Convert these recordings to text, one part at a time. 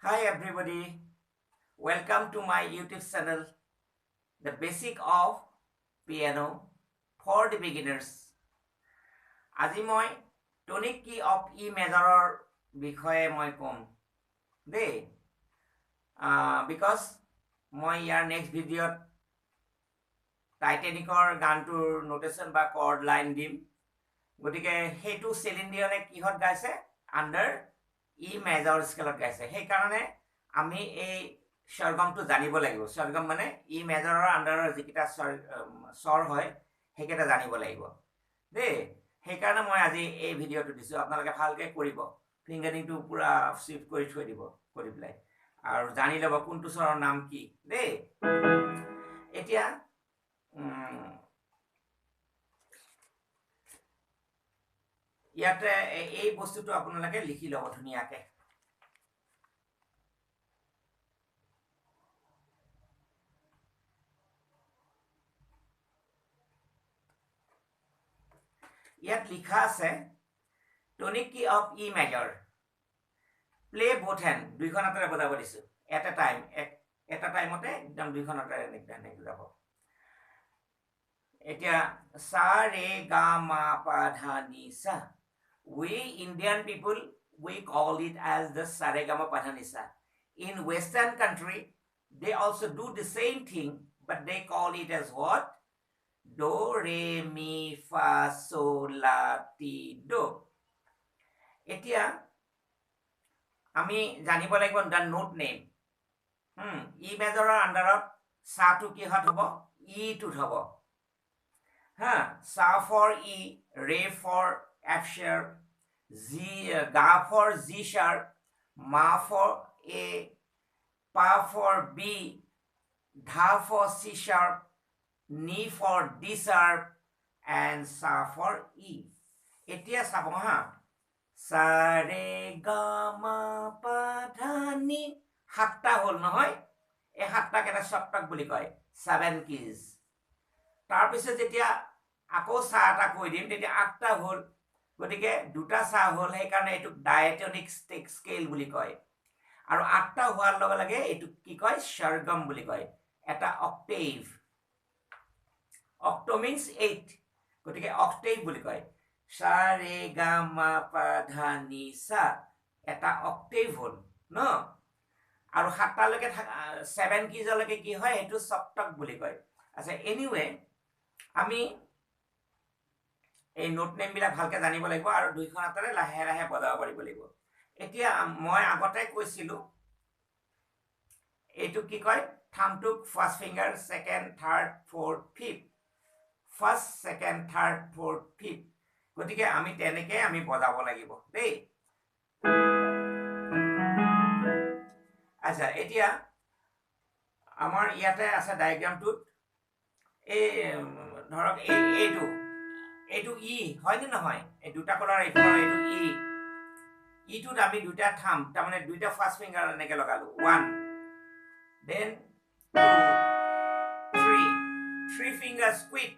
Hi everybody, welcome to my YouTube channel, The Basic of Piano for the Beginners. আজি মই tonic কি of ই মেজৰৰ বিষয়ে মই ক'ম দেই বিকজ মই ইয়াৰ নেক্সট ভিডিঅ'ত টাইটেনিকৰ গানটোৰ নোটেশ্যন বা কৰ্ড লাইন দিম গতিকে সেইটো চেলিন ডিয়নে কিহত গাইছে আণ্ডাৰ ই মেজৰ স্কেলত গাইছে সেইকাৰণে আমি এই স্বৰগমটো জানিব লাগিব স্বৰগম মানে ই মেজৰৰ আণ্ডাৰৰ যিকেইটা স্বৰ হয় সেইকেইটা জানিব লাগিব দেই সেইকাৰণে মই আজি এই ভিডিঅ'টো দিছোঁ আপোনালোকে ভালকৈ কৰিব ফিংগাৰিংটো পূৰা চিফ্ট কৰি থৈ দিব কৰি পেলাই আৰু জানি ল'ব কোনটো স্বৰৰ নাম কি দেই এতিয়া ইয়াতে এই বস্তুটো আপোনালোকে লিখি ল'ব ধুনীয়াকৈ ইয়াত লিখা আছে টনিক কি of E major play both hand দুইখন হাতেৰে বজাব দিছোঁ এটা টাইমতে একদম দুইখন হাতেৰে এনেকৈ যাব এতিয়া সা ৰে গা মা পা ধা নি সা we Indian people we call it as the sa re ga ma pa dha ni sa in western country they also do the same thing but they call it as what do re mi fa sol la ti do এতিয়া আমি জানিব লাগিব দা note name ই মেজৰৰ আণ্ডাৰত সাটো কিহত হ'ব ইটোত হ'ব হা সা ফৰ ই ৰে for F sharp ga for G sharp ma for A pa for B dha for C sharp ni for D sharp and sa for E এতিয়া চাব হা সা ৰে গা মা পা ধা নি সাতটা হ'ল নহয় এই সাতটাক এটা সপ্তক বুলি কয় 7 keys তাৰপিছত যেতিয়া আকৌ সা এটা কৈ দিম তেতিয়া আঠটা হ'ল গতিকে দুটা সা হ'ল সেইকাৰণে এইটোক ডায়েটনিক স্কেল বুলি কয় আৰু আঠটা হোৱাৰ লগে লগে এইটোক কি কয় স্বৰগম বুলি কয় এটা অক্টেভ অক্টো মিন্স 8 গতিকে অক্টেভ বুলি কয় সা ৰে গা মা পা ধা নি সা এটা অক্টেভ হ'ল ন আৰু সাতটালৈকে 7 কিজলৈকে কি হয় সেইটো সপ্তক বুলি কয় আচ্ছা এনিৱে আমি এই নোট নেমবিলাক ভালকৈ জানিব লাগিব আৰু দুইখন হাতেৰে লাহে লাহে বজাব পাৰিব লাগিব এতিয়া মই আগতে কৈছিলোঁ এইটো কি কয় থাম্বটোক first finger second third fourth fifth first second third fourth fifth গতিকে আমি তেনেকৈ আমি বজাব লাগিব দেই আচ্ছা এতিয়া আমাৰ ইয়াতে আছে ডায়েগ্ৰামটোত এই ধৰক এইটো ই হয়নে নহয় এই দুটা কলাৰ এইটো ইটোত আমি দুটা থাম তাৰমানে দুইটা ফাৰ্ষ্ট ফিংগাৰ এনেকৈ লগালোঁ 1 দেন 2 3 ফিংগাৰ স্কুইট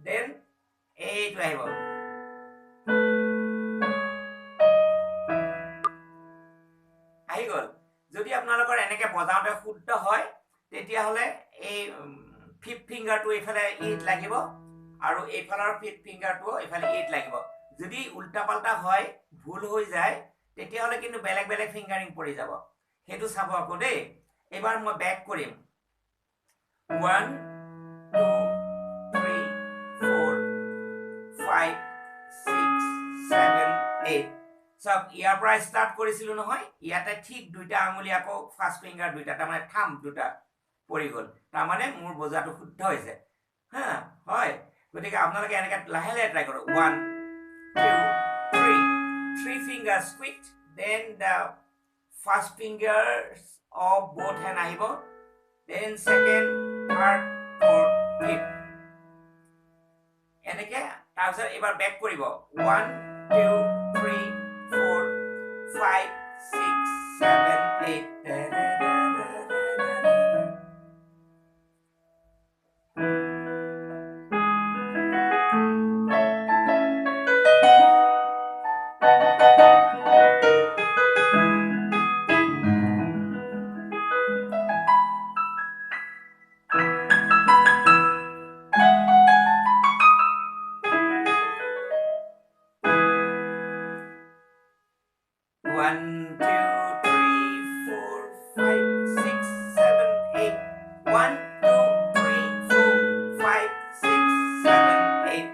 দেন এইটো আহিব আহি গ'ল যদি আপোনালোকৰ এনেকৈ বজাওঁতে শুদ্ধ হয় তেতিয়াহ'লে এই ফিফ্থ ফিংগাৰটো এইফালে 8 লাগিব আৰু এইফালৰ ফিফ্থ ফিংগাৰটো এইফালে 8 লাগিব যদি উল্টা পাল্টা হয় ভুল হৈ যায় তেতিয়াহ'লে কিন্তু বেলেগ বেলেগ ফিংগাৰিং পৰি যাব সেইটো চাব আকৌ দেই এবাৰ মই বেক কৰিম 1 2 3 4 5 6 7 8 সব ইয়াৰ পৰা ষ্টাৰ্ট কৰিছিলোঁ নহয় ইয়াতে ঠিক দুইটা আঙুলি আকৌ ফাৰ্ষ্ট ফিংগাৰ দুইটা তাৰমানে থাম দুটা পৰি গ'ল তাৰমানে মোৰ বজাটো শুদ্ধ হৈছে হা হয় গতিকে আপোনালোকে এনেকৈ লাহে লাহে ট্ৰাই কৰক 1 2 3 fingers squeak then the first fingers of both hand আহিব then second third fourth fifth এনেকৈ তাৰপিছত এবাৰ বেক কৰিব 1 2 3 4 5 6 7 8 3, 4, 5, 6, 7, 8. 1, 2, 3, 4, 5, 6, 7, 8.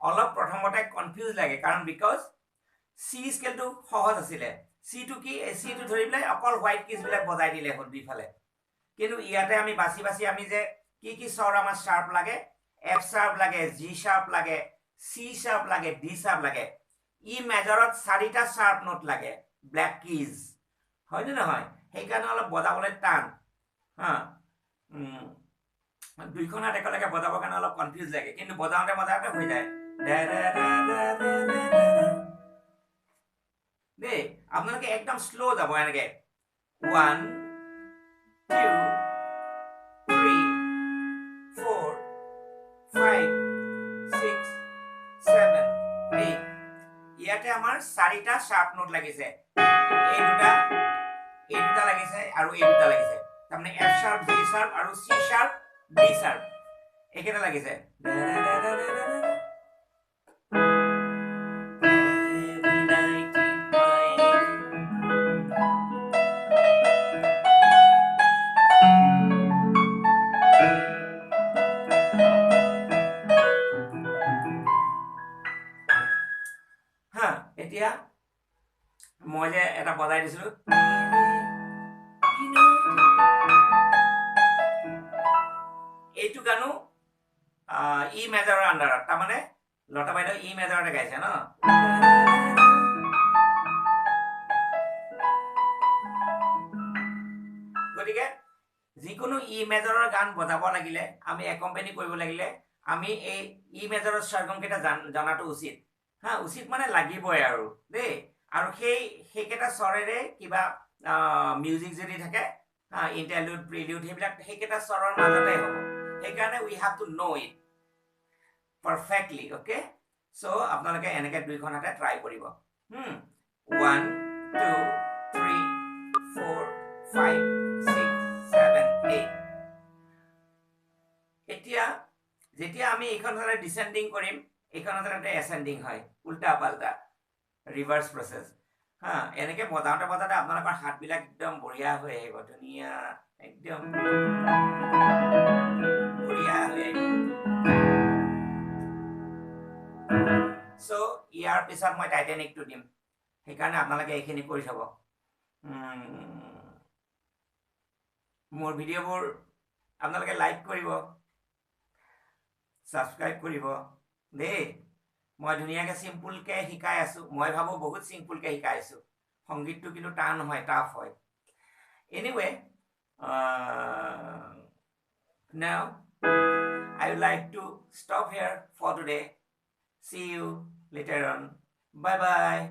অলপ প্ৰথমতে কনফিউজ লাগে কাৰণ বিকজ চি স্কেলটো সহজ আছিলে চিটো কি চিটো ধৰি পেলাই অকল হোৱাইট কিজবিলাক বজাই দিলে হ'ল দুইফালে কিন্তু ইয়াতে আমি বাছি বাছি আমি যে কি স্বৰ আমাৰ শাৰ্প লাগে এফ শাৰ্প লাগে জি শাৰ্প লাগে চি শাৰ্প লাগে ডি শাৰ্প লাগে ই মেজৰত 4টা শাৰ্প নোট লাগে ব্লেক কিজ হয়নে নহয় সেইকাৰণে অলপ বজাবলৈ টান হা দুইখন হাত একেলগে বজাবৰ কাৰণে অলপ কনফিউজ লাগে কিন্তু বজাওঁতে বজাওঁতে হৈ যায় দেই আপোনালোকে একদম শ্ল' যাব এনেকে 1 2 3 4 5 6 7 8 ইয়াতে আমাৰ 4টা শাৰ্প নোট লাগিছে এই দুটা লাগিছে আৰু এই দুটা লাগিছে তাৰমানে এফ শাৰ্প জি শাৰ্প আৰু চি শাৰ্প ডি শাৰ্প এইকেইটা লাগিছে এতিয়া মই যে এটা বজাই দিছিলো এইটো গানো ই মেজৰৰ আণ্ডাৰত তাৰমানে লতা বাইদেউ ই মেজৰতে গাইছে ন গতিকে যিকোনো ই মেজৰৰ গান বজাব লাগিলে আমি একম্পেনি কৰিব লাগিলে আমি এই ই মেজৰৰ স্বৰগমকেইটা জনাটো উচিত হা উচিত মানে লাগিবই আৰু দেই আৰু সেইকেইটা স্বৰেৰে কিবা মিউজিক যদি থাকে হা ইণ্টাৰলুড প্ৰিলিউড সেইকেইটা স্বৰৰ মাজতে হ'ব সেইকাৰণে we have to know' it perfectly okay so' আপোনালোকে এনেকৈ দুইখন হাতে ট্ৰাই কৰিব 1 2 3 4 5 6 7 8 এতিয়া যেতিয়া আমি এইখন হাতে ডিচেণ্ডিং কৰিম এইখন হাতে এচেণ্ডিং হয় উল্টা পাল্টা ৰিভাৰ্ছ প্ৰচেছ হা এনেকৈ বজাওঁতে বজাওঁতে আপোনালোকৰ হাতবিলাক একদম বঢ়িয়া হৈ আহিব ধুনীয়া একদম বঢ়িয়া হৈ আহিব চ' ইয়াৰ পিছত মই টাইটেনিকটো দিম সেইকাৰণে আপোনালোকে এইখিনি কৰি থ'ব মোৰ ভিডিঅ'বোৰ আপোনালোকে লাইক কৰিব ছাবস্ক্ৰাইব কৰিব দেই মই ধুনীয়াকৈ চিম্পুলকৈ শিকাই আছোঁ মই ভাবোঁ বহুত চিম্পুলকৈ শিকাই আছোঁ সংগীতটো কিন্তু টান হয় টাফ হয় anyway now I would like to stop here for today see you later on bye bye